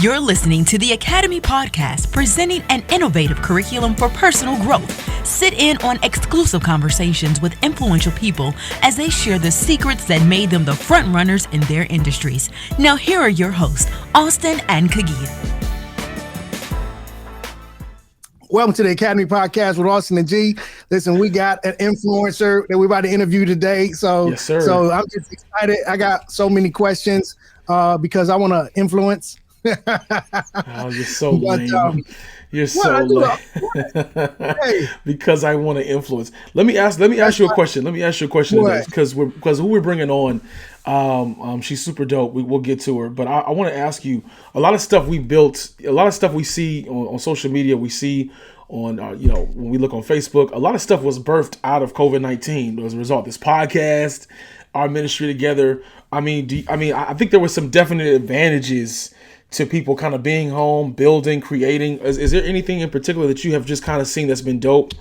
You're listening to the Academy Podcast, presenting an innovative curriculum for personal growth. Sit in on exclusive conversations with influential people as they share the secrets that made them the front runners in their industries. Now here are your hosts, Austin and Kagia. Welcome to the Academy Podcast with Austin and G. Listen, we got an influencer that we're about to interview today. So, yes, sir. So I'm just excited. I got so many questions because I want to influence. Oh, you're so lame. You're so lame. Hey. Because I want to influence. Let me ask you a question. Today, because who we're bringing on, she's super dope. We'll get to her, but I want to ask you a lot of stuff we built, a lot of stuff we see on social media, we see on when we look on Facebook. A lot of stuff was birthed out of COVID-19 as a result. This podcast, our ministry together. I think there were some definite advantages to people kind of being home, building, creating. Is there anything in particular that you have just kind of seen that's been dope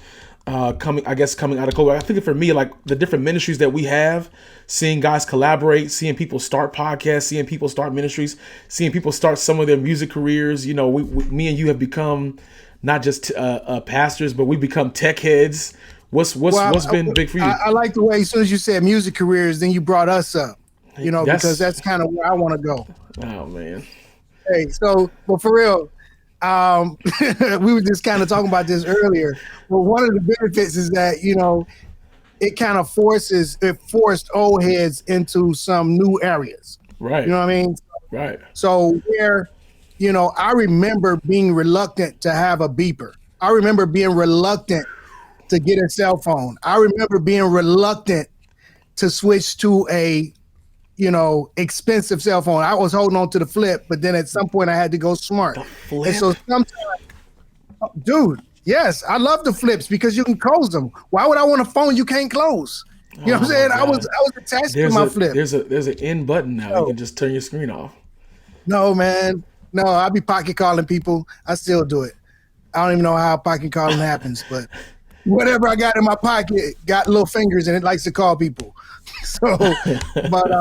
coming out of COVID? I think for me, like the different ministries that we have, seeing guys collaborate, seeing people start podcasts, seeing people start ministries, seeing people start some of their music careers. You know, me and you have become not just pastors, but we become tech heads. What's been big for you? I like the way as soon as you said music careers, then you brought us up, because that's kind of where I want to go. Oh, man. Hey, but for real, we were just kind of talking about this earlier. But one of the benefits is that, it kind of forced old heads into some new areas. Right. You know what I mean? Right. So where, I remember being reluctant to have a beeper. I remember being reluctant to get a cell phone. I remember being reluctant to switch to a expensive cell phone. I was holding on to the flip, but then at some point I had to go smart. And so sometimes, dude, yes, I love the flips because you can close them. Why would I want a phone you can't close? You know what I'm saying? I was attached to my flip. There's an end button now. You can just turn your screen off. No, man. No, I be pocket calling people. I still do it. I don't even know how pocket calling happens, but whatever I got in my pocket got little fingers and it likes to call people. So, but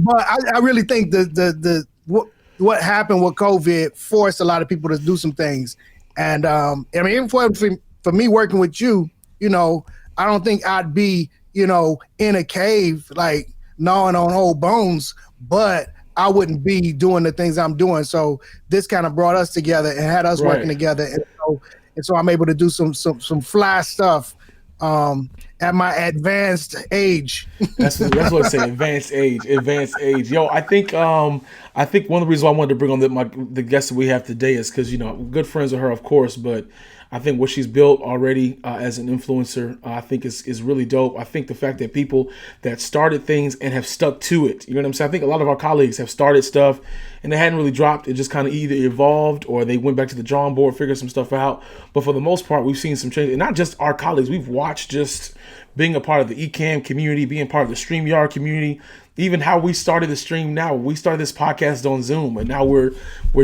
I really think what happened with COVID forced a lot of people to do some things, and even for me working with you, I don't think I'd be in a cave like gnawing on old bones, but I wouldn't be doing the things I'm doing. So this kind of brought us together and had us working together, and so I'm able to do some fly stuff. At my advanced age. That's what I say. Advanced age. Yo, I think one of the reasons why I wanted to bring on the guest that we have today is because I'm good friends with her, of course, but I think what she's built already as an influencer, I think is really dope. I think the fact that people that started things and have stuck to it, you know what I'm saying? I think a lot of our colleagues have started stuff and they hadn't really dropped. It just kind of either evolved or they went back to the drawing board, figured some stuff out. But for the most part, we've seen some change. And not just our colleagues. We've watched just being a part of the Ecamm community, being part of the StreamYard community, even how we started the stream now. We started this podcast on Zoom, and now we're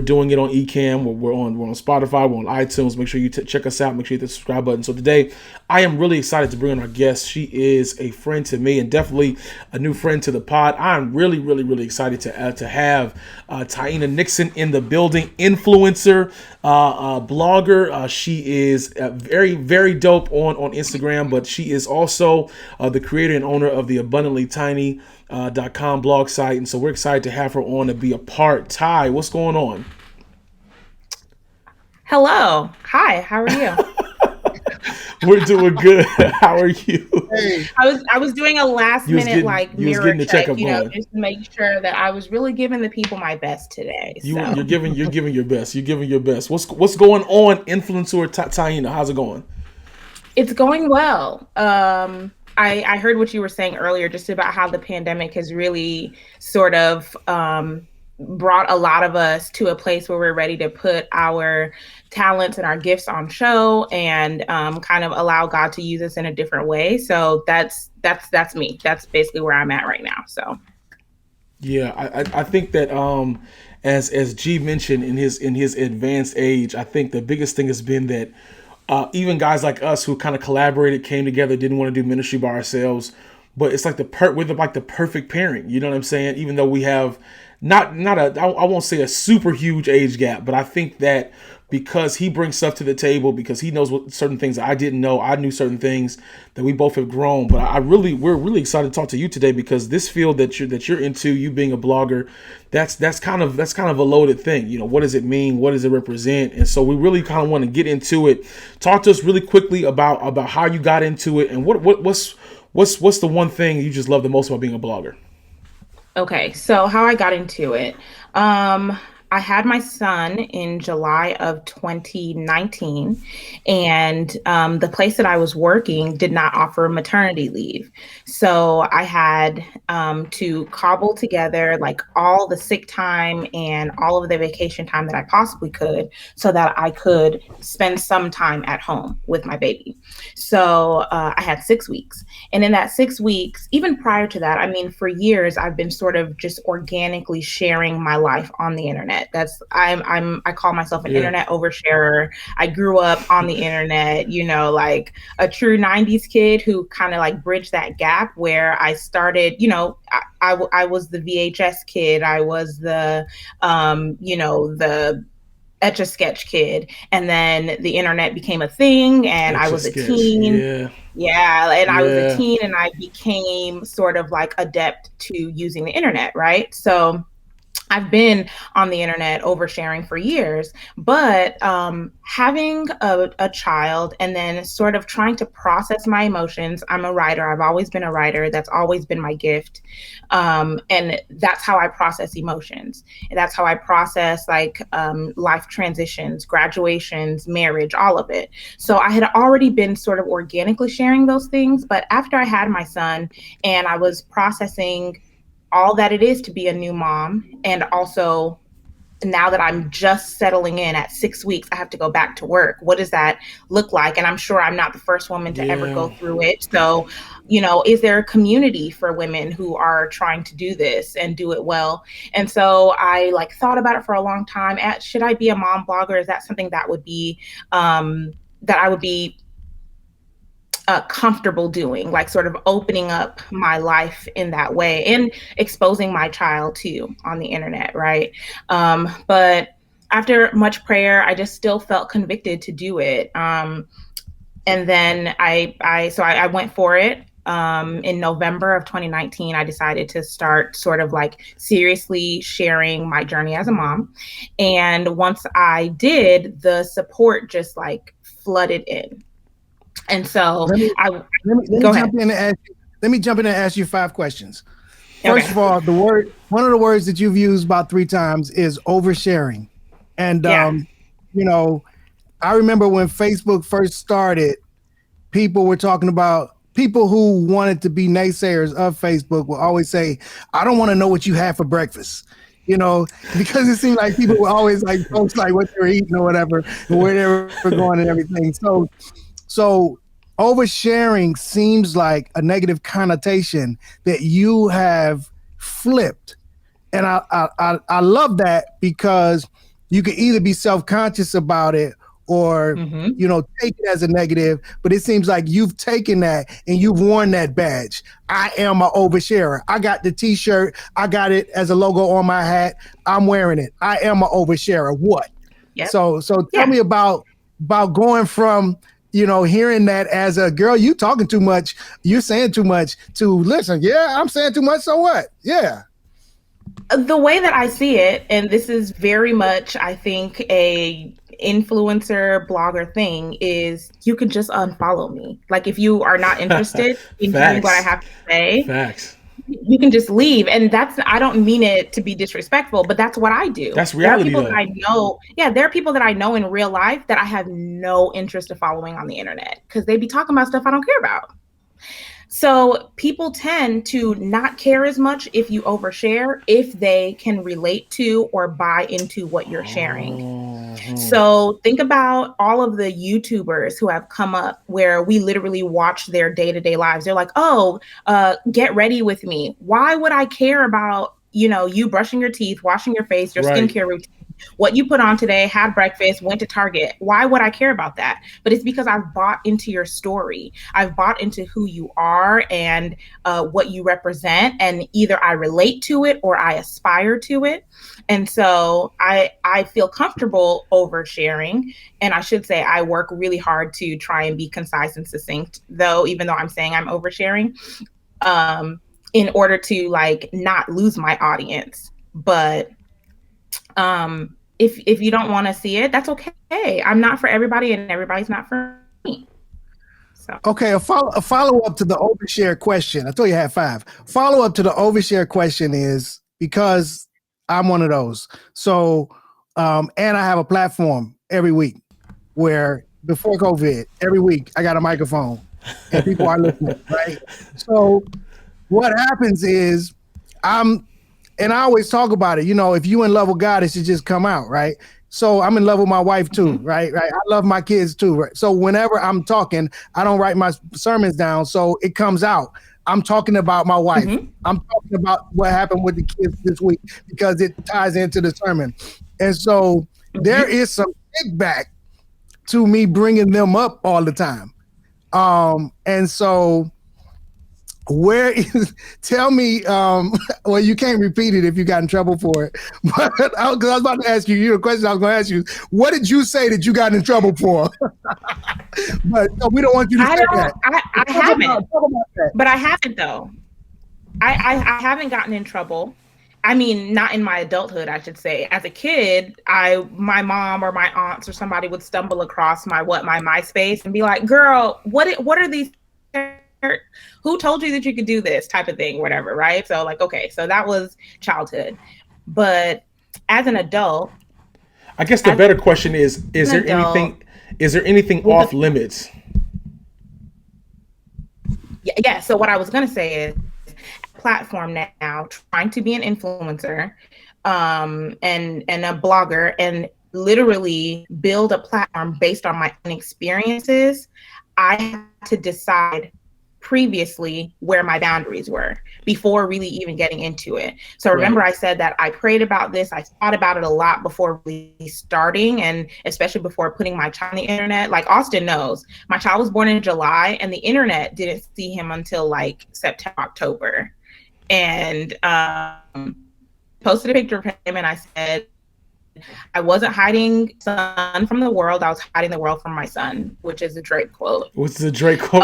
doing it on Ecamm. We're on Spotify, we're on iTunes. Make sure you check us out. Make sure you hit the subscribe button. So today, I am really excited to bring on our guest. She is a friend to me and definitely a new friend to the pod. I'm really, really, really excited to have Taina Nixon in the building. Influencer, blogger. She is very, very dope on Instagram, but she is also the creator and owner of the abundantlytiny.com blog site, and so we're excited to have her on to be a part. Ty, what's going on? Hello. Hi, how are you? We're doing good. How are you? Hey. I was doing a last minute mirror check, going. just to make sure that I was really giving the people my best today. You're giving your best. You're giving your best. What's going on, influencer Taina? How's it going? It's going well. I heard what you were saying earlier just about how the pandemic has really sort of brought a lot of us to a place where we're ready to put our talents and our gifts on show and kind of allow God to use us in a different way. So that's me. That's basically where I'm at right now. So yeah, I think that as G mentioned in his advanced age, I think the biggest thing has been that even guys like us who kind of collaborated, came together, didn't want to do ministry by ourselves, but it's like we're like the perfect pairing. You know what I'm saying? Even though we have I won't say a super huge age gap, but I think that because he brings stuff to the table, because he knows what certain things that I didn't know, I knew certain things that we both have grown. But we're really excited to talk to you today, because this field that you're into, you being a blogger, that's kind of a loaded thing. You know, what does it mean? What does it represent? And so we really kind of want to get into it. Talk to us really quickly about how you got into it, and what's the one thing you just love the most about being a blogger? Okay, so how I got into it. I had my son in July of 2019, and the place that I was working did not offer maternity leave. So I had to cobble together like all the sick time and all of the vacation time that I possibly could so that I could spend some time at home with my baby. So I had 6 weeks. And in that 6 weeks, even prior to that, I mean, for years, I've been sort of just organically sharing my life on the internet. I call myself an internet oversharer. I grew up on the internet, you know, like a true 90s kid who kind of like bridged that gap where I started, you know, I was the VHS kid. I was the, you know, the Etch-a-Sketch kid, and then the internet became a thing, and I was a teen. I was a teen, and I became sort of like adept to using the internet, right? So I've been on the internet oversharing for years, but having a child and then sort of trying to process my emotions. I'm a writer. I've always been a writer. That's always been my gift. And that's how I process emotions. And that's how I process like life transitions, graduations, marriage, all of it. So I had already been sort of organically sharing those things. But after I had my son and I was processing all that it is to be a new mom, and also now that I'm just settling in at 6 weeks, I have to go back to work. What does that look like? And I'm sure I'm not the first woman to ever go through it. So, you know, is there a community for women who are trying to do this and do it well? And so I like thought about it for a long time. Should I be a mom blogger? Is that something that would be that I would be comfortable doing, like sort of opening up my life in that way and exposing my child to on the internet, right? But after much prayer, I just still felt convicted to do it. And then I went for it. In November of 2019, I decided to start sort of like seriously sharing my journey as a mom. And once I did, the support just like flooded in. And so let me jump in and ask you 5 questions. First of all, one of the words that you've used about 3 times is oversharing. And, you know, I remember when Facebook first started, people were talking about people who wanted to be naysayers of Facebook will always say, I don't want to know what you had for breakfast. You know, because it seemed like people were always like, folks like what they're eating or whatever, and where they were going and everything. So oversharing seems like a negative connotation that you have flipped. And I love that, because you can either be self-conscious about it or, you know, take it as a negative. But it seems like you've taken that and you've worn that badge. I am an oversharer. I got the T-shirt. I got it as a logo on my hat. I'm wearing it. I am an oversharer. What? Yep. So tell me about going from, you know, hearing that as a girl, you talking too much, you're saying too much, to listen, I'm saying too much, so what? Yeah. The way that I see it, and this is very much, I think, a influencer blogger thing, is you can just unfollow me. Like if you are not interested in hearing what I have to say, you can just leave. And I don't mean it to be disrespectful, but that's what I do. That's reality. There are people that I know. Yeah, there are people that I know in real life that I have no interest in following on the internet, because they be talking about stuff I don't care about. So people tend to not care as much if you overshare, if they can relate to or buy into what you're sharing. So think about all of the YouTubers who have come up where we literally watch their day-to-day lives. They're like, get ready with me. Why would I care about, you know, you brushing your teeth, washing your face, your skincare routine? what you put on today, had breakfast, went to Target. Why would I care about that? But it's because I've bought into your story. I've bought into who you are and what you represent. And either I relate to it or I aspire to it. And so I feel comfortable oversharing. And I should say I work really hard to try and be concise and succinct, though, even though I'm saying I'm oversharing, in order to like not lose my audience. But if you don't want to see it, that's okay. I'm not for everybody and everybody's not for me. So. Okay, a follow up to the overshare question. I told you I had 5. Follow up to the overshare question is because I'm one of those. So, and I have a platform every week where before COVID, every week I got a microphone and people are listening, right? So what happens is and I always talk about it, if you in love with God, it should just come out, right? So I'm in love with my wife too, right? I love my kids too, right? So whenever I'm talking, I don't write my sermons down, so it comes out. I'm talking about my wife. I'm talking about what happened with the kids this week because it ties into the sermon. And so there is some kickback to me bringing them up all the time. And so tell me, well, you can't repeat it if you got in trouble for it, but because I was about to ask you, the question I was going to ask you, what did you say that you got in trouble for? But no, we don't want you to say that. I haven't, but I haven't though. I haven't gotten in trouble. I mean, not in my adulthood, I should say. As a kid, my mom or my aunts or somebody would stumble across my MySpace and be like, girl, what are these? Who told you that you could do this type of thing, whatever, right? So like, okay, so that was childhood. But as an adult, I guess the better question is there anything off limits? Yeah. So what I was going to say is platform now, trying to be an influencer and a blogger and literally build a platform based on my own experiences. I had to decide previously where my boundaries were before really even getting into it. So remember, I said that I prayed about this. I thought about it a lot before really starting, and especially before putting my child on the internet. Like Austin knows, my child was born in July and the internet didn't see him until like September, October. And posted a picture of him and I said, I wasn't hiding son from the world. I was hiding the world from my son, which is a Drake quote. What's the Drake quote?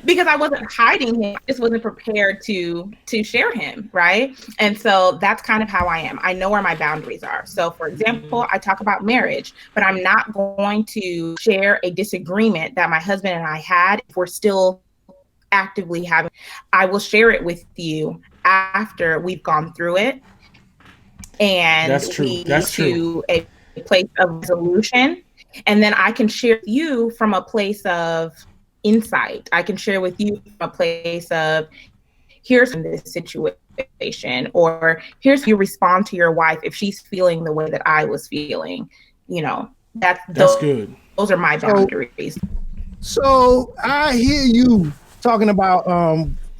Because I wasn't hiding him. I just wasn't prepared to share him, right? And so that's kind of how I am. I know where my boundaries are. So for example, I talk about marriage, but I'm not going to share a disagreement that my husband and I had if we're still actively having. I will share it with you after we've gone through it and we get to a place of resolution, and then I can share with you from a place of insight. I can share with you from a place of here's this situation, or here's how you respond to your wife if she's feeling the way that I was feeling. That's good. Those are my boundaries. So I hear you talking about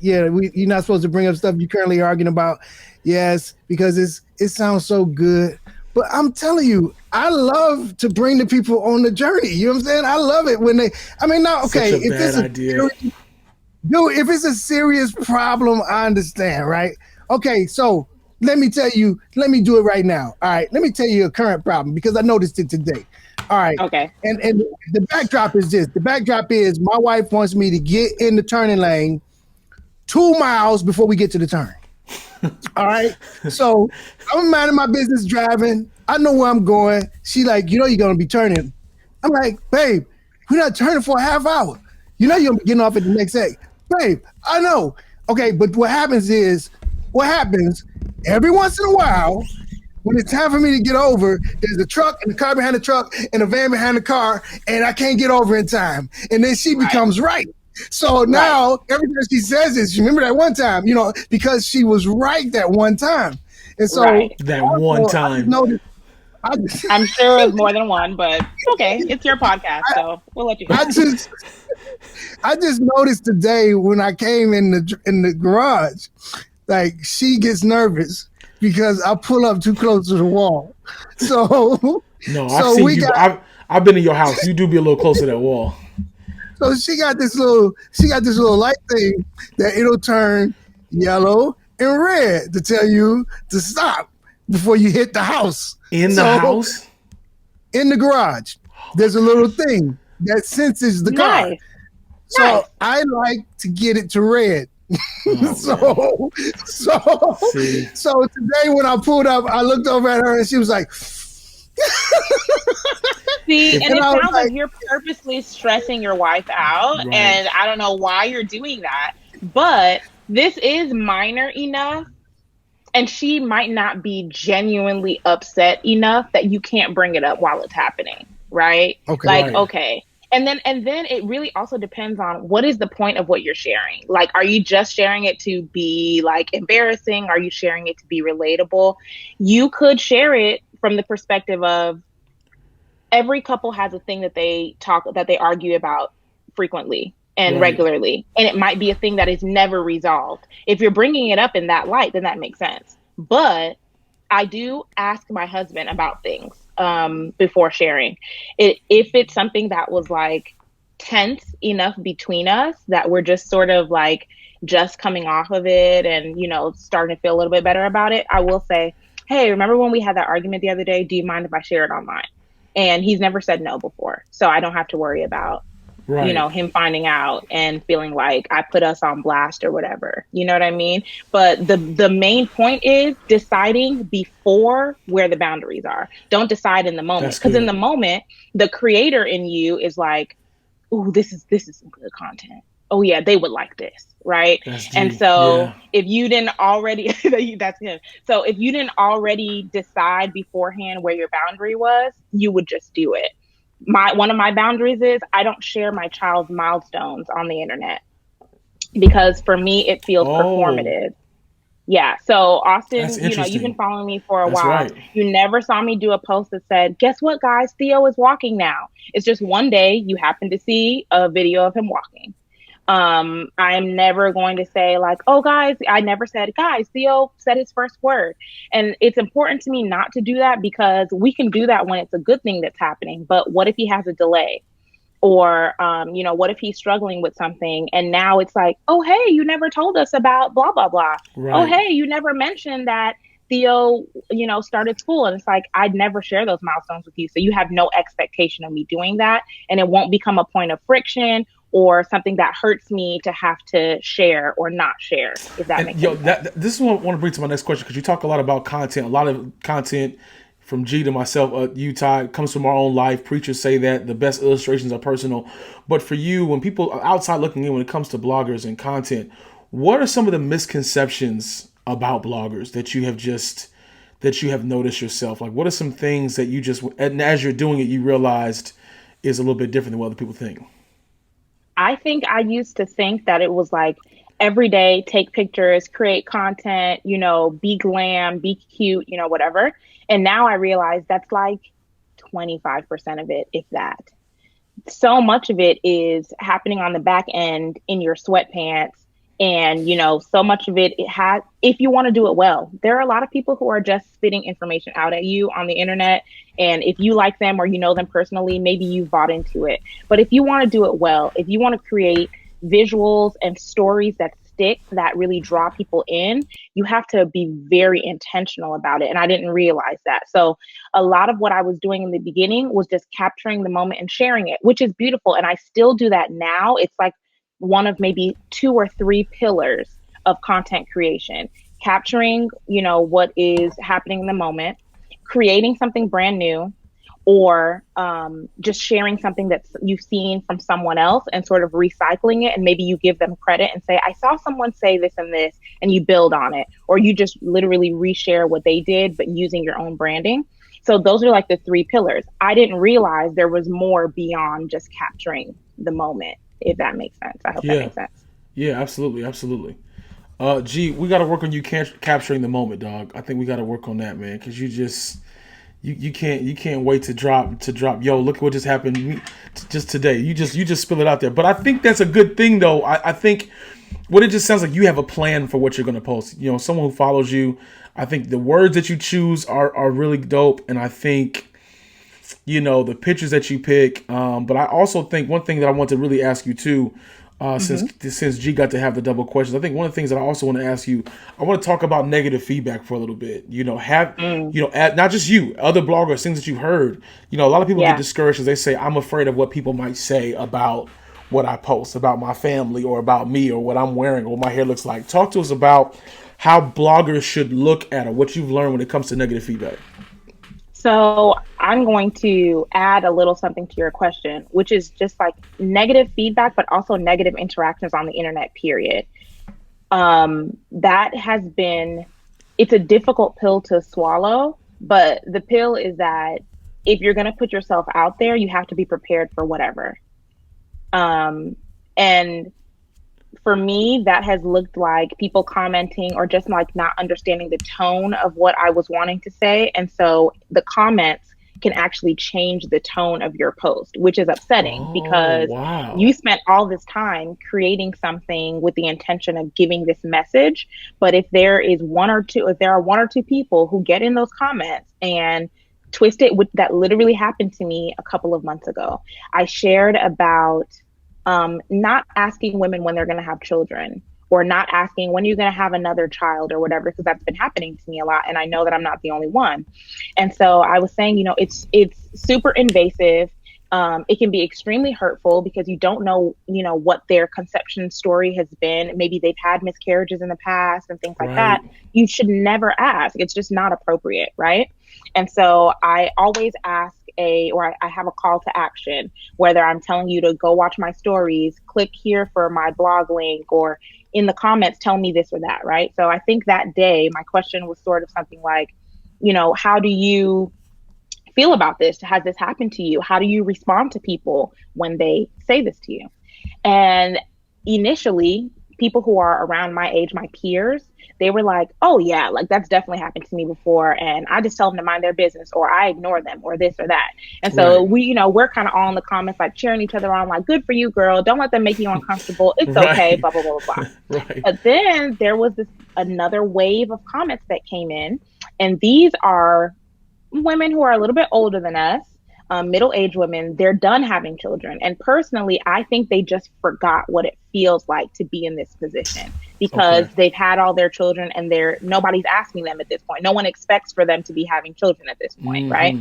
you're not supposed to bring up stuff you're currently arguing about. Yes, because it sounds so good. But I'm telling you, I love to bring the people on the journey. You know what I'm saying? I love it when if it's a serious problem, I understand, right? Okay, so let me do it right now. All right, let me tell you a current problem because I noticed it today. All right. Okay. And the backdrop is this. The backdrop is my wife wants me to get in the turning lane 2 miles before we get to the turn. All right. So I'm minding my business driving. I know where I'm going. She like, you're going to be turning. I'm like, babe, we're not turning for a half hour. You're going to be getting off at the next egg. Babe, I know. Okay. But what happens every once in a while, when it's time for me to get over, there's a truck and the car behind the truck and a van behind the car, and I can't get over in time. And then she becomes right. So now everything she says is, remember that one time, because she was right that one time. And so that one time. I'm sure it was more than one, but okay. It's your podcast, so we'll let you hear. I just noticed today when I came in the garage, like she gets nervous because I pull up too close to the wall. So No, I've so seen we you. got I've been in your house. You do be a little closer to that wall. so she got this little light thing that it'll turn yellow and red to tell you to stop before you hit the house. In the So house? in the garage, there's a little thing that senses the car. Nice. So Nice. I like to get it to red. Oh, so See. so today when I pulled up, I looked over at her and she was like, See, and And it I was sounds like like- you're purposely stressing your wife out, Right. and I don't know why you're doing that, but this is minor enough, and she might not be genuinely upset enough that you can't bring it up while it's happening, right? Okay. Like, Right. okay. And then it really also depends on what is the point of what you're sharing. Like, are you just sharing it to be like embarrassing? Are you sharing it to be relatable? You could share it from the perspective of every couple has a thing that they argue about frequently and Right. regularly. And it might be a thing that is never resolved. If you're bringing it up in that light, then that makes sense. But I do ask my husband about things before sharing it. If it's something that was like tense enough between us that we're just sort of like just coming off of it and, you know, starting to feel a little bit better about it, I will say, hey, remember when we had that argument the other day? Do you mind if I share it online? And he's never said no before. So I don't have to worry about, Right. you know, him finding out and feeling like I put us on blast or whatever. You know what I mean? But the main point is deciding before where the boundaries are. Don't decide in the moment. That's Because in good. the moment, the creator in you is like, ooh, this is some good content. Oh yeah, they would like this, right? That's And G. so Yeah. if you didn't already, that's him. So if you didn't already decide beforehand where your boundary was, you would just do it. One of my boundaries is I don't share my child's milestones on the internet because for me it feels Oh. performative. Yeah. So Austin, That's you know, you've interesting. been following me for a That's while. right. You never saw me do a post that said, guess what, guys? Theo is walking now. It's just one day you happen to see a video of him walking. I am never going to say like, oh guys, I never said, guys, Theo said his first word. And it's important to me not to do that because we can do that when it's a good thing that's happening. But what if he has a delay? Or, you know, what if he's struggling with something and now it's like, oh, hey, you never told us about blah, blah, blah. Right. Oh, hey, you never mentioned that Theo, you know, started school. And it's like, I'd never share those milestones with you. So you have no expectation of me doing that. And it won't become a point of friction or something that hurts me to have to share or not share, if that makes sense. This is what I want to bring to my next question because you talk a lot about content. A lot of content from G to myself, you, Todd, comes from our own life. Preachers say that the best illustrations are personal. But for you, when people are outside looking in, when it comes to bloggers and content, what are some of the misconceptions about bloggers that you have noticed yourself? Like, what are some things that you just, and as you're doing it, you realized is a little bit different than what other people think? I think I used to think that it was like every day, take pictures, create content, you know, be glam, be cute, you know, whatever. And now I realize that's like 25% of it, if that. So much of it is happening on the back end in your sweatpants. And, you know, so much of it has, if you want to do it well, there are a lot of people who are just spitting information out at you on the internet. And if you like them or you know them personally, maybe you've bought into it. But if you want to do it well, if you want to create visuals and stories that stick, that really draw people in, you have to be very intentional about it. And I didn't realize that. So a lot of what I was doing in the beginning was just capturing the moment and sharing it, which is beautiful. And I still do that now. It's like one of maybe 2 or 3 pillars of content creation, capturing, you know, what is happening in the moment, creating something brand new, or just sharing something that you've seen from someone else and sort of recycling it. And maybe you give them credit and say, I saw someone say this and this, and you build on it, or you just literally reshare what they did, but using your own branding. So those are like the 3 pillars. I didn't realize there was more beyond just capturing the moment, if that makes sense. I hope that makes sense. Yeah, absolutely. Absolutely. G, we got to work on you capturing the moment, dog. I think we got to work on that, man, because you can't wait to drop. Yo, look at what just happened just today. You just spill it out there. But I think that's a good thing, though. I think What it just sounds like you have a plan for what you're going to post. You know, someone who follows you, I think the words that you choose are really dope. And I think, you know, the pictures that you pick. But I also think one thing that I want to really ask you too, since G got to have the double questions, I think one of the things that I also want to ask you, I want to talk about negative feedback for a little bit. You know, not just you, other bloggers, things that you've heard. You know, a lot of people get discouraged because they say, I'm afraid of what people might say about what I post, about my family or about me or what I'm wearing or what my hair looks like. Talk to us about how bloggers should look at or what you've learned when it comes to negative feedback. So I'm going to add a little something to your question, which is just like negative feedback, but also negative interactions on the internet, period. That has been, it's a difficult pill to swallow, but the pill is that if you're going to put yourself out there, you have to be prepared for whatever. And for me, that has looked like people commenting or just like not understanding the tone of what I was wanting to say. And so the comments can actually change the tone of your post, which is upsetting because you spent all this time creating something with the intention of giving this message. But if there are one or two people who get in those comments and twist it, that literally happened to me a couple of months ago. I shared about not asking women when they're going to have children, or not asking when you're going to have another child or whatever, because that's been happening to me a lot. And I know that I'm not the only one. And so I was saying, you know, it's super invasive. It can be extremely hurtful because you don't know, you know, what their conception story has been. Maybe they've had miscarriages in the past and things like that. You should never ask. It's just not appropriate. Right. And so I always ask I have a call to action, whether I'm telling you to go watch my stories, click here for my blog link, or in the comments, tell me this or that. Right. So I think that day, my question was sort of something like, you know, how do you feel about this? Has this happened to you? How do you respond to people when they say this to you? And initially, people who are around my age, my peers, they were like, oh yeah, like that's definitely happened to me before. And I just tell them to mind their business, or I ignore them, or this or that. And so we're kind of all in the comments, like cheering each other on, like, good for you, girl. Don't let them make you uncomfortable. It's okay, blah, blah, blah, blah, blah. But then there was another wave of comments that came in. And these are women who are a little bit older than us, middle-aged women. They're done having children. And personally, I think they just forgot what it feels like to be in this position, because they've had all their children and nobody's asking them at this point. No one expects for them to be having children at this point, right?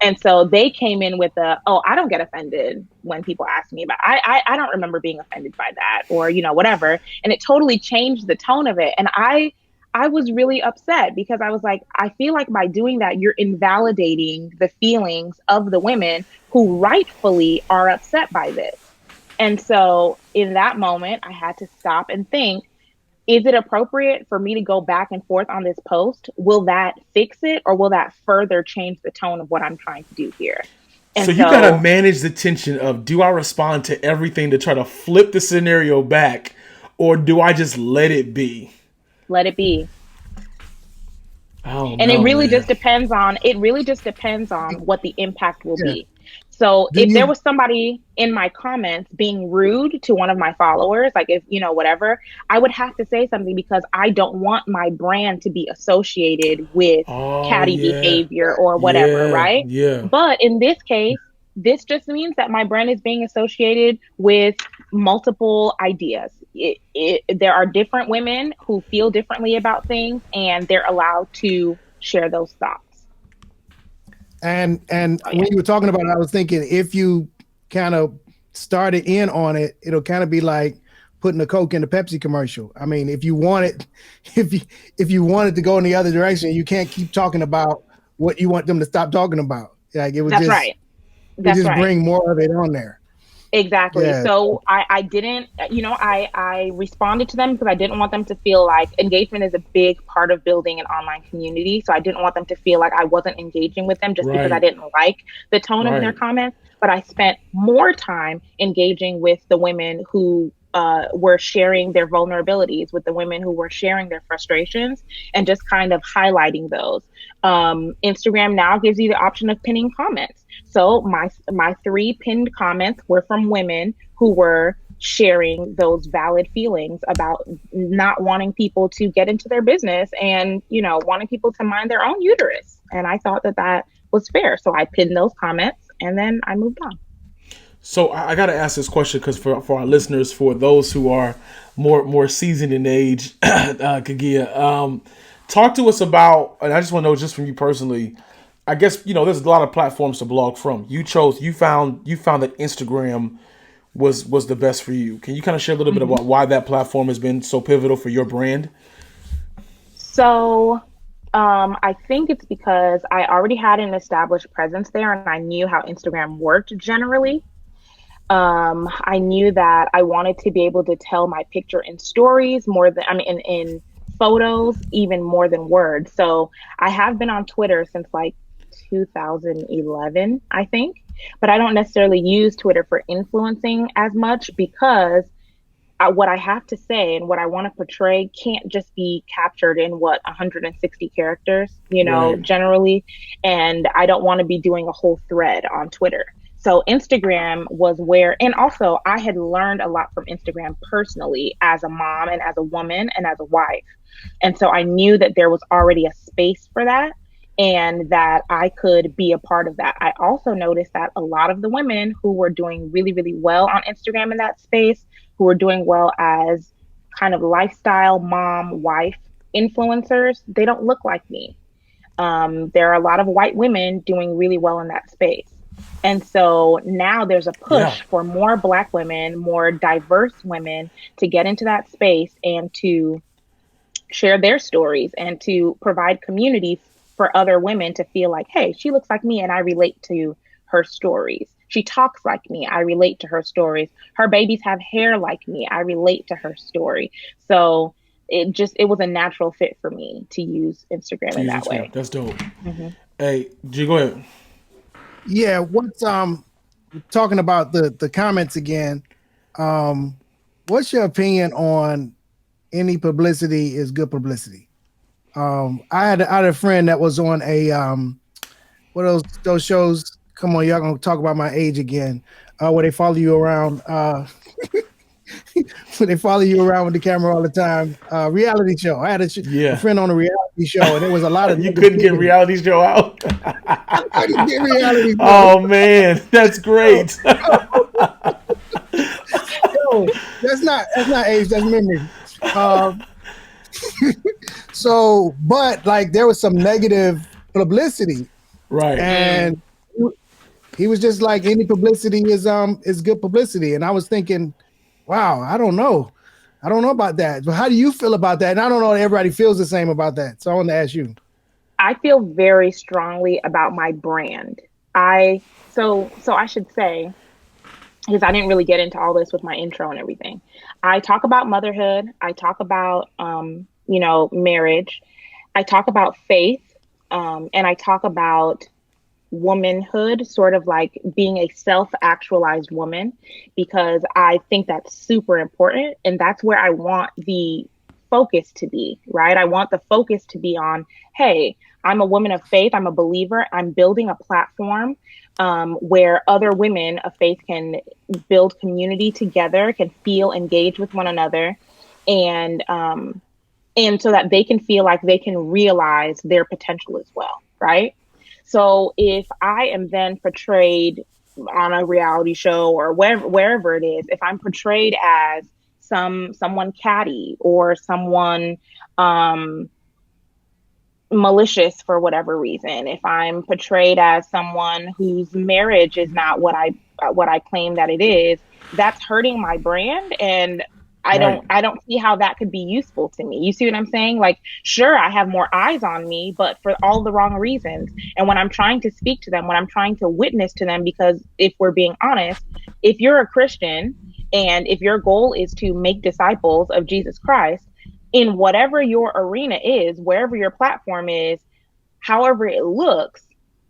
And so they came in with I don't get offended when people ask me about, I don't remember being offended by that, or, you know, whatever. And it totally changed the tone of it. And I was really upset because I was like, I feel like by doing that, you're invalidating the feelings of the women who rightfully are upset by this. And so in that moment, I had to stop and think, is it appropriate for me to go back and forth on this post? Will that fix it, or will that further change the tone of what I'm trying to do here? And so you got to manage the tension of, do I respond to everything to try to flip the scenario back, or do I just let it be? Let it be. Oh, and it really just depends on what the impact will be. So if there was somebody in my comments being rude to one of my followers, like, if, you know, whatever, I would have to say something, because I don't want my brand to be associated with catty behavior or whatever, right? But in this case, this just means that my brand is being associated with multiple ideas. There are different women who feel differently about things, and they're allowed to share those thoughts. And when you were talking about it, I was thinking, if you kind of started in on it, it'll kind of be like putting a Coke in the Pepsi commercial. I mean, if you want it to go in the other direction, you can't keep talking about what you want them to stop talking about. Like, it would bring more of it on there. Exactly. Yeah. So I didn't, you know, I responded to them because I didn't want them to feel like engagement is a big part of building an online community. So I didn't want them to feel like I wasn't engaging with them just because I didn't like the tone of their comments. But I spent more time engaging with the women who were sharing their vulnerabilities, with the women who were sharing their frustrations, and just kind of highlighting those. Instagram now gives you the option of pinning comments. So my 3 pinned comments were from women who were sharing those valid feelings about not wanting people to get into their business and, wanting people to mind their own uterus. And I thought that that was fair. So I pinned those comments and then I moved on. So I got to ask this question because for our listeners, for those who are more seasoned in age, Kagia, talk to us about, and I just want to know just from you personally, I guess, there's a lot of platforms to blog from. You found that Instagram was the best for you. Can you kind of share a little bit about why that platform has been so pivotal for your brand? So I think it's because I already had an established presence there and I knew how Instagram worked generally. I knew that I wanted to be able to tell my picture in stories more than, in photos, even more than words. So I have been on Twitter since like 2011, I think, but I don't necessarily use Twitter for influencing as much because what I have to say and what I want to portray can't just be captured in 160 characters, Right. generally. And I don't want to be doing a whole thread on Twitter. So Instagram was where, and also I had learned a lot from Instagram personally as a mom and as a woman and as a wife. And so I knew that there was already a space for that and that I could be a part of that. I also noticed that a lot of the women who were doing really, really well on Instagram in that space, who were doing well as kind of lifestyle mom, wife influencers, they don't look like me. There are a lot of white women doing really well in that space. And so now there's a push for more Black women, more diverse women to get into that space and to share their stories and to provide community for other women to feel like, hey, she looks like me and I relate to her stories. She talks like me. I relate to her stories. Her babies have hair like me. I relate to her story. So it was a natural fit for me to use Instagram in that way. That's dope. Hey, G, go ahead. Yeah, what's talking about the comments again? What's your opinion on any publicity is good publicity? I had a friend that was on a what are those shows? Come on, y'all gonna talk about my age again? Where they follow you around, where they follow you around with the camera all the time. Reality show. I had a friend on a reality show, and there was a lot of you couldn't get reality show out. I couldn't get reality show. Oh man, that's great. Yo, that's not age, that's memory. So, but like there was some negative publicity, right? And he was just like, any publicity is good publicity, and I was thinking, wow, I don't know about that. But how do you feel about that? And I don't know if everybody feels the same about that. So I want to ask you. I feel very strongly about my brand. So I should say, because I didn't really get into all this with my intro and everything. I talk about motherhood. I talk about, marriage. I talk about faith. And I talk about womanhood, sort of like being a self-actualized woman, because I think that's super important. And that's where I want the focus to be, right? I want the focus to be on, hey, I'm a woman of faith. I'm a believer. I'm building a platform where other women of faith can build community together, can feel engaged with one another, and so that they can feel like they can realize their potential as well, right? So if I am then portrayed on a reality show or wherever it is, if I'm portrayed as someone catty or someone malicious for whatever reason, if I'm portrayed as someone whose marriage is not what I claim that it is, that's hurting my brand, and I don't see how that could be useful to me. You see what I'm saying? Like, sure, I have more eyes on me, but for all the wrong reasons. And when I'm trying to speak to them, when I'm trying to witness to them, because if we're being honest, if you're a Christian and if your goal is to make disciples of Jesus Christ, in whatever your arena is, wherever your platform is, however it looks,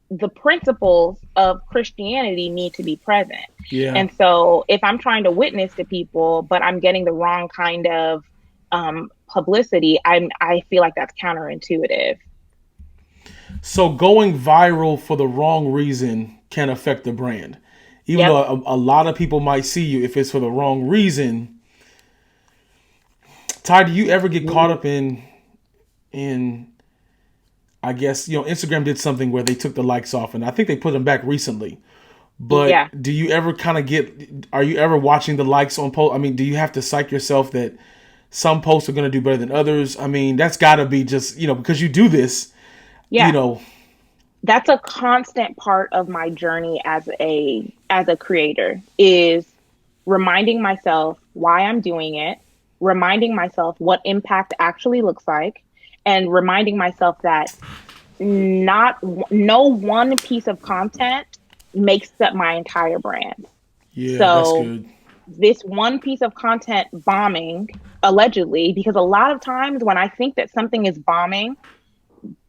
the principles of Christianity need to be present. Yeah. And so if I'm trying to witness to people, but I'm getting the wrong kind of publicity, I feel like that's counterintuitive. So going viral for the wrong reason can affect the brand. even though a lot of people might see you if it's for the wrong reason. Ty, do you ever get caught up in I guess, Instagram did something where they took the likes off, and I think they put them back recently. But do you ever are you ever watching the likes on post? I mean, do you have to psych yourself that some posts are going to do better than others? I mean, that's got to be just, because you do this, That's a constant part of my journey as a creator, is reminding myself why I'm doing it, reminding myself what impact actually looks like, and reminding myself that no one piece of content makes up my entire brand. Yeah, so that's good. This one piece of content bombing, allegedly, because a lot of times when I think that something is bombing,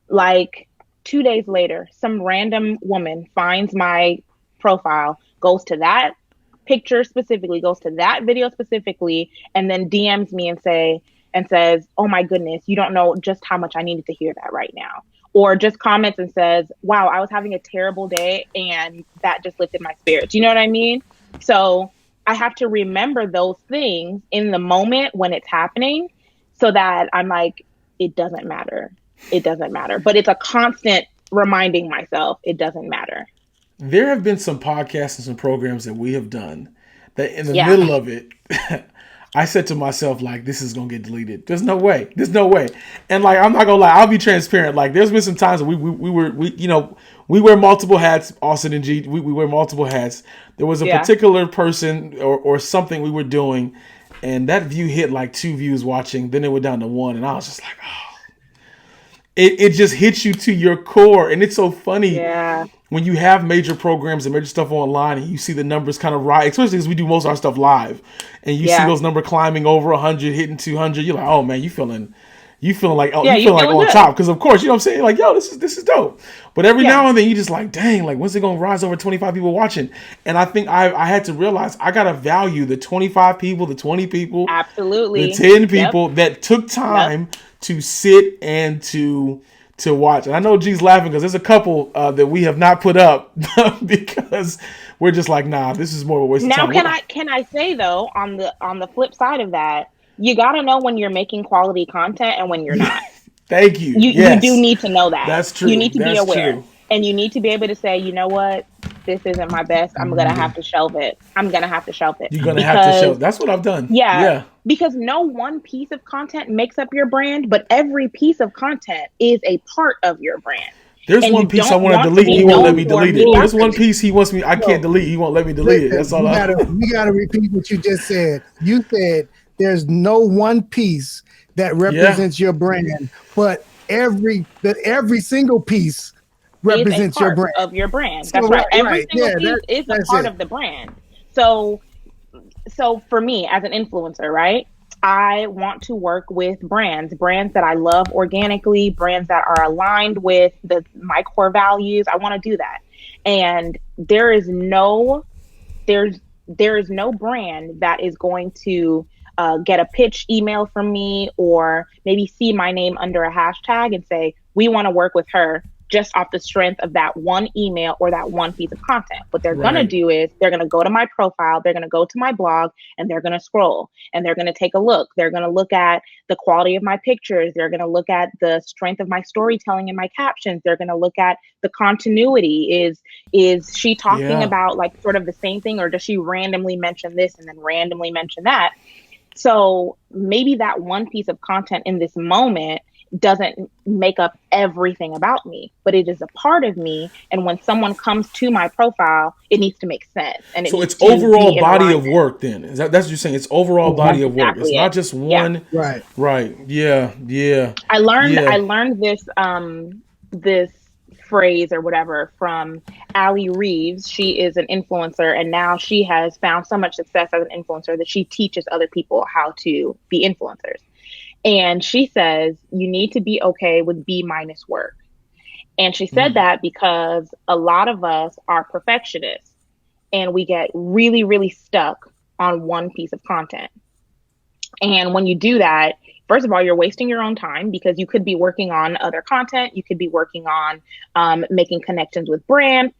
like 2 days later, some random woman finds my profile, goes to that picture specifically, goes to that video specifically, and then DMs me and says, "Oh my goodness, you don't know just how much I needed to hear that right now." Or just comments and says, "Wow, I was having a terrible day and that just lifted my spirits." You know what I mean? So I have to remember those things in the moment when it's happening, so that I'm like, it doesn't matter. It doesn't matter. But it's a constant reminding myself it doesn't matter. There have been some podcasts and some programs that we have done that in the middle of it, I said to myself, like, this is going to get deleted. There's no way. And like, I'm not going to lie, I'll be transparent. Like, there's been some times we wear multiple hats, Austin and G, we wear multiple hats. There was a particular person or something we were doing, and that view hit like 2 views watching. Then it went down to 1, and I was just like, oh. It just hits you to your core. And it's so funny when you have major programs and major stuff online and you see the numbers kind of rise, especially because we do most of our stuff live, and you see those numbers climbing over 100, hitting 200. You're like, oh man, you feeling like on top. Because of course, you know what I'm saying? Like, yo, this is dope. But every now and then you just like, dang, like when's it going to rise over 25 people watching? And I think I had to realize I got to value the 25 people, the 20 people, absolutely, the 10 people that took time to sit and to watch. And I know G's laughing because there's a couple that we have not put up because we're just like, nah, this is more of a waste of time. Now, can I say though, on the flip side of that, you got to know when you're making quality content and when you're not. Thank you. You do need to know that. That's true. You need to be aware. True. And you need to be able to say, you know what, this isn't my best. I'm going to have to shelve it. You're going to have to shelve it. That's what I've done. Yeah. Because no one piece of content makes up your brand, but every piece of content is a part of your brand. There's one piece I want to delete. He won't let me delete it. There's one piece he wants me. I can't delete. He won't let me delete it. That's all. We gotta repeat what you just said. You said there's no one piece that represents your brand, but every single piece represents your brand. Of your brand. That's right. Every single piece is a part of the brand. So for me as an influencer, right? I want to work with brands that I love organically, brands that are aligned with my core values. I want to do that. And there is no brand that is going to get a pitch email from me or maybe see my name under a hashtag and say, we want to work with her, just off the strength of that one email or that one piece of content. What they're going to do is they're going to go to my profile, they're going to go to my blog, and they're going to scroll and they're going to take a look. They're going to look at the quality of my pictures. They're going to look at the strength of my storytelling and my captions. They're going to look at the continuity. Is she talking about like sort of the same thing, or does she randomly mention this and then randomly mention that? So maybe that one piece of content in this moment doesn't make up everything about me, but it is a part of me. And when someone comes to my profile, it needs to make sense. And so it's overall body of work. Then that's what you're saying. It's overall body of work. It's not just one. Yeah. Right. Yeah. I learned this phrase or whatever from Allie Reeves. She is an influencer, and now she has found so much success as an influencer that she teaches other people how to be influencers. And she says, you need to be okay with B- work. And she said that because a lot of us are perfectionists and we get really, really stuck on one piece of content. And when you do that, first of all, you're wasting your own time because you could be working on other content. You could be working on making connections with brand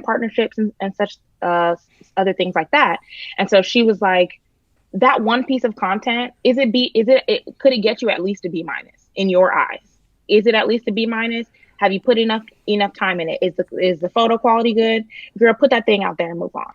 partnerships and other things like that. And so she was like, that one piece of content, could it get you at least a B minus in your eyes? Is it at least a B minus? Have you put enough time in it? Is the photo quality good? Girl, put that thing out there and move on.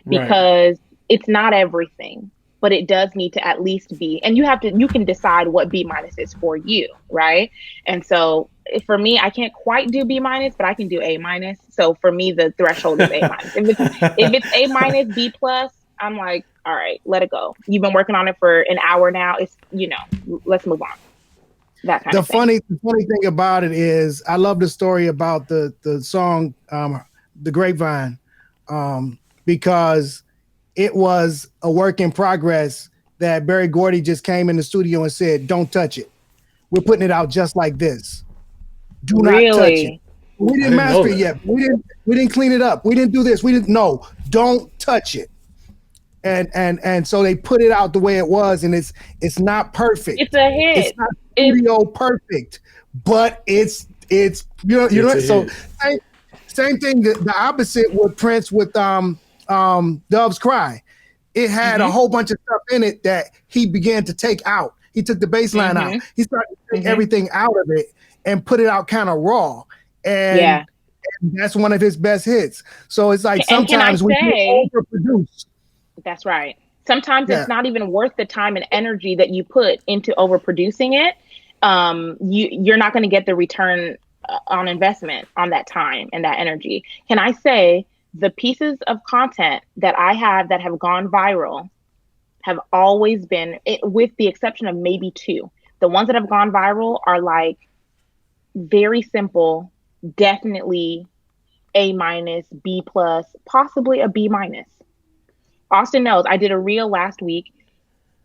Because it's not everything, but it does need to at least be, and you can decide what B minus is for you, right? And so for me, I can't quite do B minus, but I can do A minus. So for me, the threshold is A minus. If it's A minus, B plus, I'm like, all right, let it go. You've been working on it for an hour now. It's, let's move on. That kind of thing. The funny thing about it is, I love the story about the song, The Grapevine, because it was a work in progress that Berry Gordy just came in the studio and said, don't touch it. We're putting it out just like this. Do not touch it. We didn't master it yet. We didn't clean it up. We didn't do this. Don't touch it. And so they put it out the way it was, and it's not perfect. It's a hit. It's not studio perfect, but it's so same thing. The opposite with Prince with Dove's Cry. It had a whole bunch of stuff in it that he began to take out. He took the bass line out. He started to take everything out of it and put it out kind of raw. And that's one of his best hits. So it's like sometimes we overproduce. That's right. Sometimes it's not even worth the time and energy that you put into overproducing it. You're not going to get the return on investment on that time and that energy. Can I say the pieces of content that I have that have gone viral have always been, with the exception of maybe two, the ones that have gone viral are like very simple, definitely A minus, B plus, possibly a B minus. Austin knows I did a reel last week.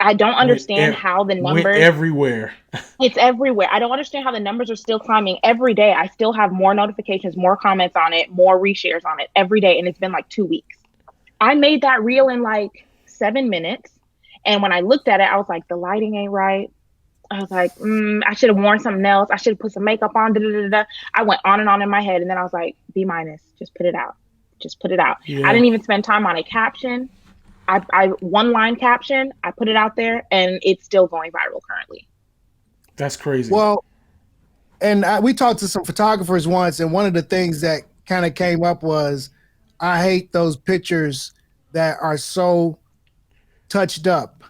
I don't understand how the numbers went everywhere. It's everywhere. I don't understand how the numbers are still climbing every day. I still have more notifications, more comments on it, more reshares on it every day. And it's been like 2 weeks. I made that reel in like 7 minutes. And when I looked at it, I was like, the lighting ain't right. I was like, I should have worn something else. I should have put some makeup on. I went on and on in my head. And then I was like, B minus, just put it out. Just put it out. Yeah. I didn't even spend time on a caption. I one line caption, I put it out there, and it's still going viral currently. That's crazy. Well, and we talked to some photographers once, and one of the things that kind of came up was, I hate those pictures that are so touched up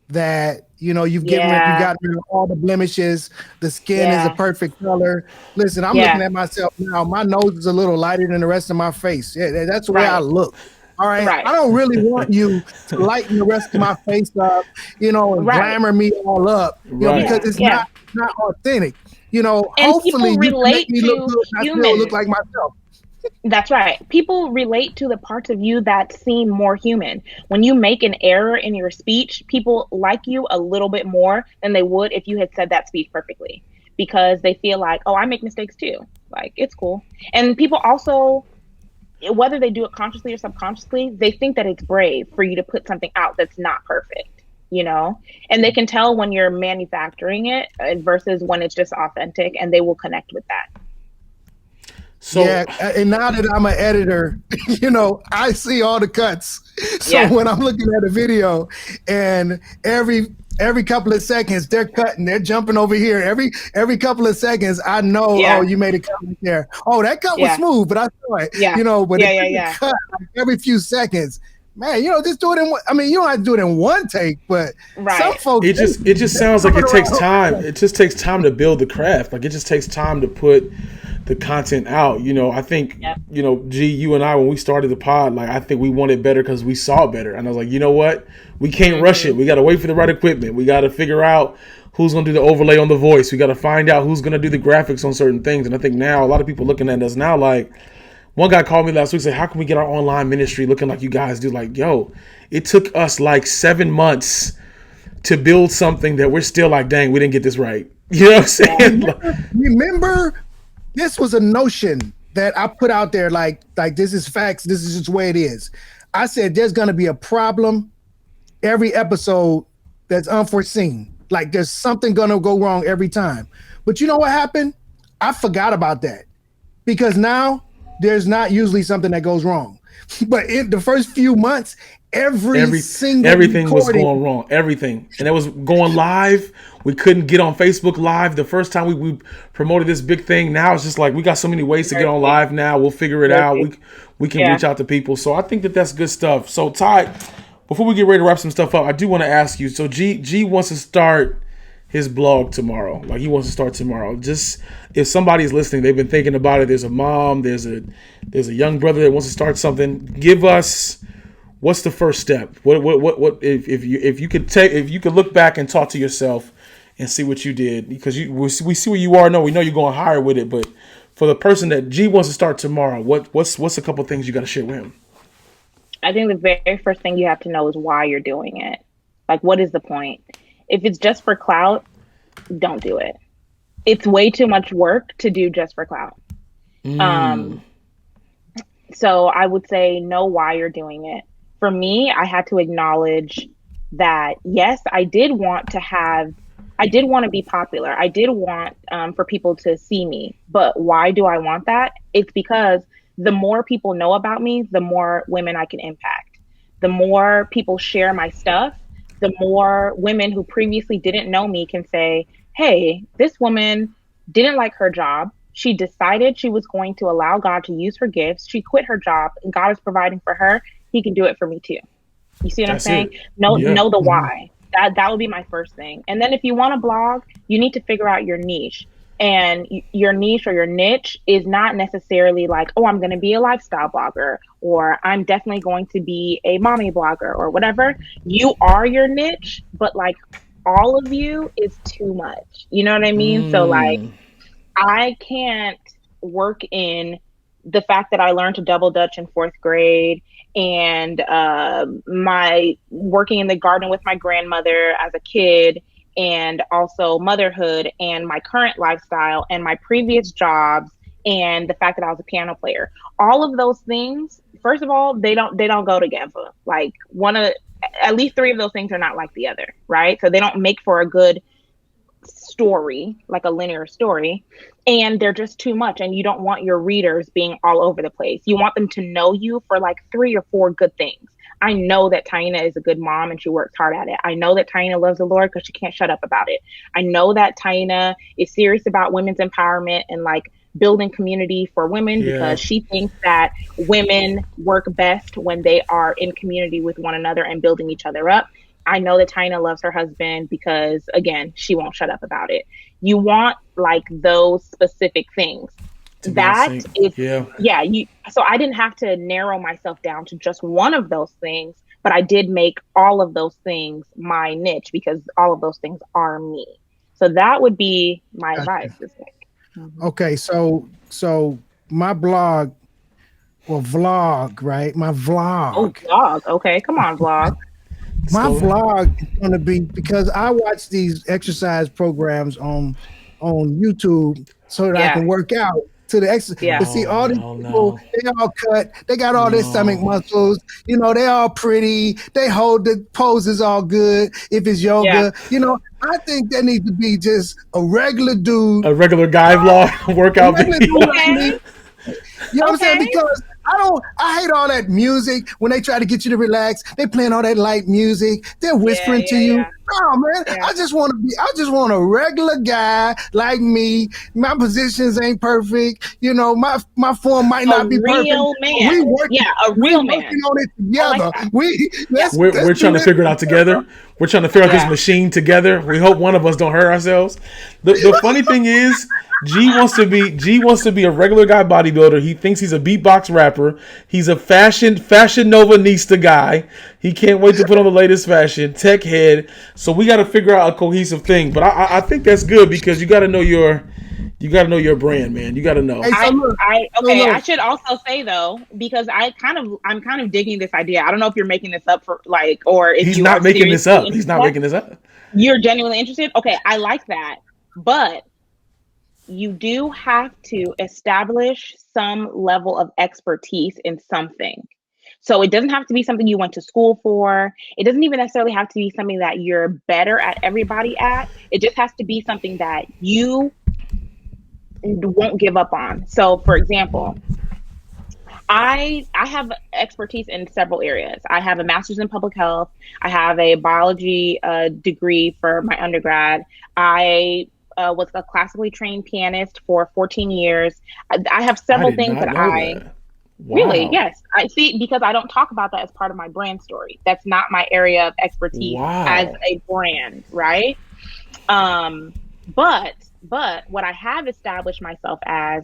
that, you've gotten rid of all the blemishes. The skin is a perfect color. Listen, I'm looking at myself now. My nose is a little lighter than the rest of my face. Yeah, that's the way I look. All right. I don't really want you to lighten the rest of my face up, and glamour me all up, because it's not authentic. And hopefully people relate you to look good, I humans. still look like myself. That's right. People relate to the parts of you that seem more human. When you make an error in your speech, people like you a little bit more than they would if you had said that speech perfectly, because they feel like, oh, I make mistakes too. Like, it's cool. And people also, whether they do it consciously or subconsciously, they think that it's brave for you to put something out that's not perfect, and they can tell when you're manufacturing it versus when it's just authentic, and they will connect with that. So, and now that I'm an editor, I see all the cuts. So when I'm looking at a video and every couple of seconds they're cutting, they're jumping over here. Every couple of seconds, I know, oh, you made a comment there. Oh, that cut was smooth, but I saw it. But cut like every few seconds. Man, just do it in one. I mean, you don't have to do it in one take, but some folks. It just sounds like it takes time. It just takes time to build the craft. Like, it just takes time to put the content out. I think, G, you and I, when we started the pod, like, I think we wanted better because we saw better. And I was like, you know what? We can't rush it. We got to wait for the right equipment. We got to figure out who's going to do the overlay on the voice. We got to find out who's going to do the graphics on certain things. And I think now a lot of people looking at us now, like, one guy called me last week and said, how can we get our online ministry looking like you guys do? Like, yo, it took us like 7 months to build something that we're still like, dang, we didn't get this right. You know what I'm saying? Remember, this was a notion that I put out there, like this is facts. This is just the way it is. I said, there's going to be a problem every episode that's unforeseen. Like, there's something going to go wrong every time. But you know what happened? I forgot about that, because now there's not usually something that goes wrong. But in the first few months, everything was going wrong. Everything. And it was going live. We couldn't get on Facebook Live. The first time we promoted this big thing. Now it's just like we got so many ways to get on live now. We'll figure it out. We can reach out to people. So I think that's good stuff. So Ty, before we get ready to wrap some stuff up, I do want to ask you. So G wants to start his blog tomorrow. Like he wants to start tomorrow. Just if somebody's listening, they've been thinking about it. There's a mom, there's a young brother that wants to start something. Give us, what's the first step? What if you could look back and talk to yourself and see what you did, because we see where you are. No, we know you're going higher with it, but for the person that G wants to start tomorrow, what's a couple things you got to share with him? I think the very first thing you have to know is why you're doing it. Like, what is the point? If it's just for clout, don't do it. It's way too much work to do just for clout. So I would say know why you're doing it. For me, I had to acknowledge that, yes, I did want to be popular. I did want for people to see me. But why do I want that? It's because the more people know about me, the more women I can impact. The more people share my stuff, the more women who previously didn't know me can say, hey, this woman didn't like her job. She decided she was going to allow God to use her gifts. She quit her job and God is providing for her. He can do it for me too. You see what I'm saying? Know the why. That would be my first thing. And then if you want to blog, you need to figure out your niche. And your niche or your niche is not necessarily like, oh, I'm going to be a lifestyle blogger, or I'm definitely going to be a mommy blogger or whatever. You are your niche, but like all of you is too much. You know what I mean? So like, I can't work in the fact that I learned to double Dutch in 4th grade and my working in the garden with my grandmother as a kid, and also motherhood and my current lifestyle and my previous jobs and the fact that I was a piano player. All of those things, first of all, they don't go together. Like at least 3 of those things are not like the other, right? So they don't make for a good story, like a linear story, and they're just too much. And you don't want your readers being all over the place. You want them to know you for like 3 or 4 good things. I know that Taina is a good mom and she works hard at it. I know that Taina loves the Lord because she can't shut up about it. I know that Taina is serious about women's empowerment and like building community for women because she thinks that women work best when they are in community with one another and building each other up. I know that Taina loves her husband because, again, she won't shut up about it. You want like those specific things. So I didn't have to narrow myself down to just one of those things, but I did make all of those things my niche because all of those things are me. So that would be my advice this week. Okay, so my blog or vlog, right? My vlog. Oh, vlog. Okay, come on, vlog. My vlog is going to be, because I watch these exercise programs on YouTube so that I can work out. To the exercise, to see all these people, they all cut, they got all their stomach muscles, you know, they all pretty, they hold the poses all good. If it's yoga, you know, I think there needs to be just a regular dude, a regular guy vlog, workout video. You know what I'm saying? Because I hate all that music when they try to get you to relax. They playing all that light music. They're whispering to you. No, man, I just want a regular guy like me. My positions ain't perfect. You know, my form might not be perfect. Real man. A real man. Working on it together. Like we're trying to figure it out together. We're trying to figure out this machine together. We hope one of us don't hurt ourselves. The funny thing is, G wants to be a regular guy bodybuilder. He thinks he's a beatbox rapper. He's a fashion Novanista guy. He can't wait to put on the latest fashion, tech head. So we got to figure out a cohesive thing. But I think that's good because you got to know your brand, man. You got to know. I should also say though, because I'm kind of digging this idea. I don't know if you're making this up for like, or if he's not making this up. He's not making this up. You're genuinely interested. Okay, I like that, but you do have to establish some level of expertise in something. So it doesn't have to be something you went to school for. It doesn't even necessarily have to be something that you're better at everybody at. It just has to be something that you won't give up on. So for example, I have expertise in several areas. I have a master's in public health. I have a biology degree for my undergrad. I was a classically trained pianist for 14 years. I have I several did things not that know I that. really, Wow. yes, I see, because I don't talk about that as part of my brand story. That's not my area of expertise as Wow. a brand, right? Um, but what I have established myself as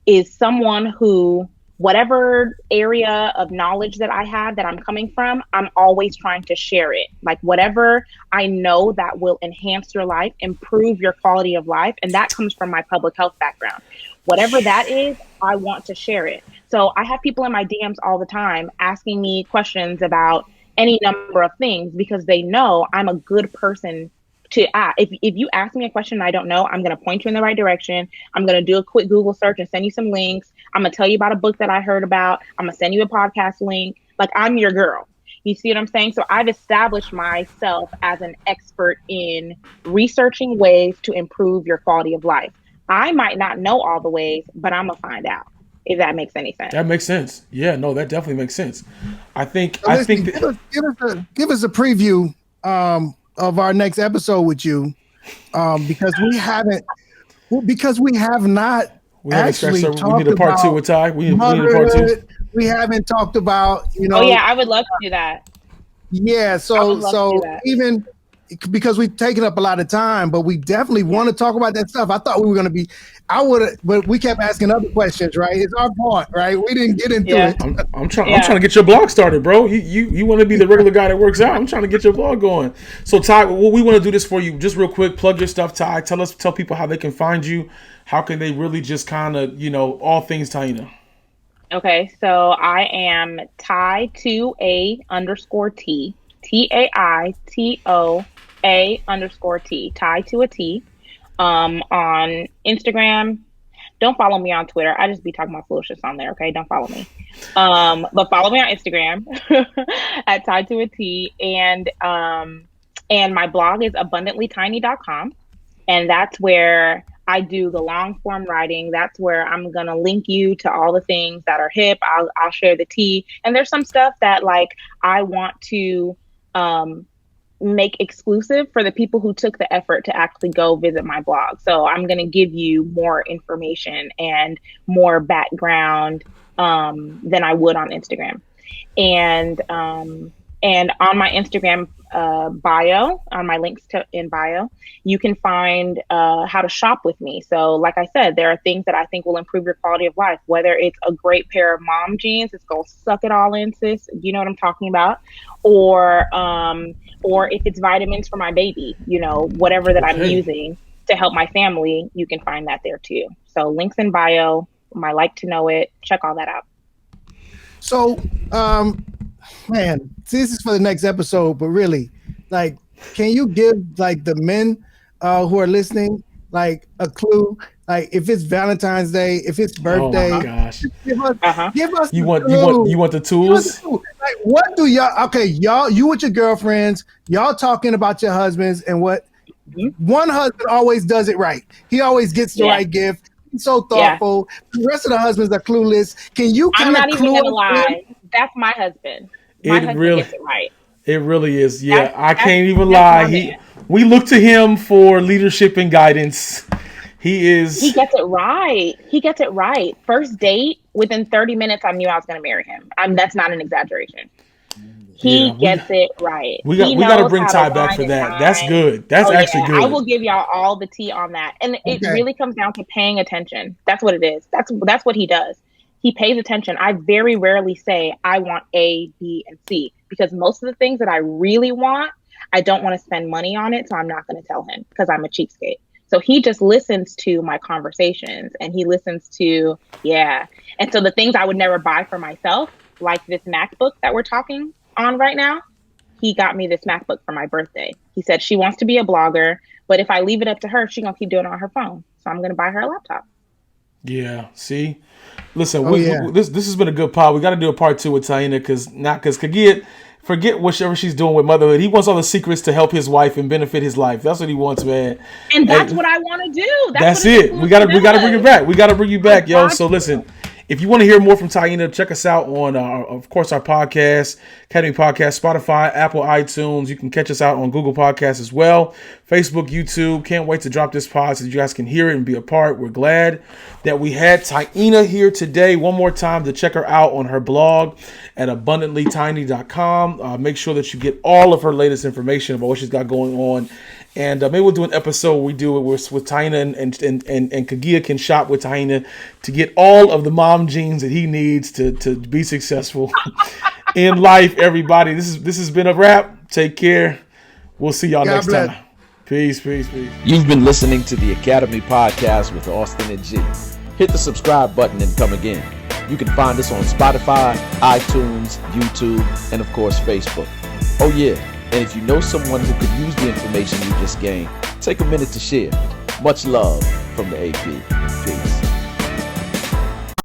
is someone who, whatever area of knowledge that I have that I'm coming from, I'm always trying to share it. Like whatever I know that will enhance your life, improve your quality of life, and that comes from my public health background. Whatever that is, I want to share it. So I have people in my DMs all the time asking me questions about any number of things because they know I'm a good person to ask. If you ask me a question and I don't know, I'm going to point you in the right direction. I'm going to do a quick Google search and send you some links. I'm going to tell you about a book that I heard about. I'm going to send you a podcast link. Like, I'm your girl. You see what I'm saying? So I've established myself as an expert in researching ways to improve your quality of life. I might not know all the ways, but I'm going to find out, if that makes any sense. That makes sense. Yeah, no, that definitely makes sense. I think So I listen, think that give us a preview of our next episode with you, because we have not we haven't scratched actually our, we need talked a part two about with Ty. We need a part two. motherhood. We haven't talked about, Oh yeah, I would love to do that. yeah. I would So love to do that. even because we've taken up a lot of time, but we definitely want to talk about that stuff. I thought we were going to be, but we kept asking other questions, right? It's our part, right? We didn't get into Yeah. it. I'm trying to get your blog started, bro. You want to be the regular guy that works out. I'm trying to get your blog going. So Ty, we want to do this for you. Just real quick, plug your stuff, Ty. Tell people how they can find you. How can they really just kind of, all things Taina? Okay, so I am Ty2A_T, TAITOA_T, Ty to a T. On Instagram. Don't follow me on Twitter. I just be talking about foolishness on there. Okay, don't follow me. But follow me on Instagram at Ty to a T, and my blog is abundantlytiny.com, and that's where I do the long form writing. That's where I'm gonna link you to all the things that are hip. I'll share the tea, and there's some stuff that like I want to make exclusive for the people who took the effort to actually go visit my blog. So I'm gonna give you more information and more background than I would on Instagram, and on my Instagram bio, on my links in bio, you can find how to shop with me. So like I said, there are things that I think will improve your quality of life, whether it's a great pair of mom jeans, it's gonna suck it all in, sis, you know what I'm talking about, or if it's vitamins for my baby, whatever that I'm using to help my family, you can find that there too. So links in bio, my like to know it, check all that out. So man, this is for the next episode, but really, like, can you give like the men who are listening like a clue? Like, if it's Valentine's Day, if it's birthday, oh my gosh, give us you the want the tools? Like, what do y'all? Okay, you with your girlfriends, y'all talking about your husbands, and what one husband always does it right. He always gets the right gift. He's so thoughtful. The rest of the husbands are clueless. Can you kind of I'm not even gonna lie. That's my husband. My husband gets it right. It really is. Yeah, I can't even lie. We look to him for leadership and guidance. He gets it right. He gets it right. First date, within 30 minutes, I knew I was going to marry him. That's not an exaggeration. He gets it right. We got to bring Ty back for that. That's good. That's actually good. I will give y'all all the tea on that. And it really comes down to paying attention. That's what it is. That's what he does. He pays attention. I very rarely say I want A, B, and C, because most of the things that I really want, I don't want to spend money on it. So I'm not going to tell him because I'm a cheapskate. So he just listens to my conversations, and he listens to, And so the things I would never buy for myself, like this MacBook that we're talking on right now, he got me this MacBook for my birthday. He said she wants to be a blogger, but if I leave it up to her, she's going to keep doing it on her phone. So I'm going to buy her a laptop. Yeah. See, listen, this has been a good pod. We got to do a part two with Taina because forget whatever she's doing with motherhood. He wants all the secrets to help his wife and benefit his life. That's what he wants, man. And that's what I want to do. That's it. We gotta bring it back. We gotta bring you back, yo. So listen, If you want to hear more from Taina, check us out on, of course, our podcast, Academy Podcast, Spotify, Apple, iTunes. You can catch us out on Google Podcasts as well, Facebook, YouTube. Can't wait to drop this pod so that you guys can hear it and be a part. We're glad that we had Taina here today. One more time to check her out on her blog at abundantlytiny.com. Make sure that you get all of her latest information about what she's got going on. And maybe we'll do an episode where we do it with Taina and Kagia can shop with Taina to get all of the mom jeans that he needs to be successful in life, everybody. This has been a wrap. Take care. We'll see y'all next time. Peace. You've been listening to the Academy Podcast with Austin and G. Hit the subscribe button and come again. You can find us on Spotify, iTunes, YouTube, and of course, Facebook. Oh yeah. And if you know someone who could use the information you just gained, take a minute to share. Much love from the AP. Peace.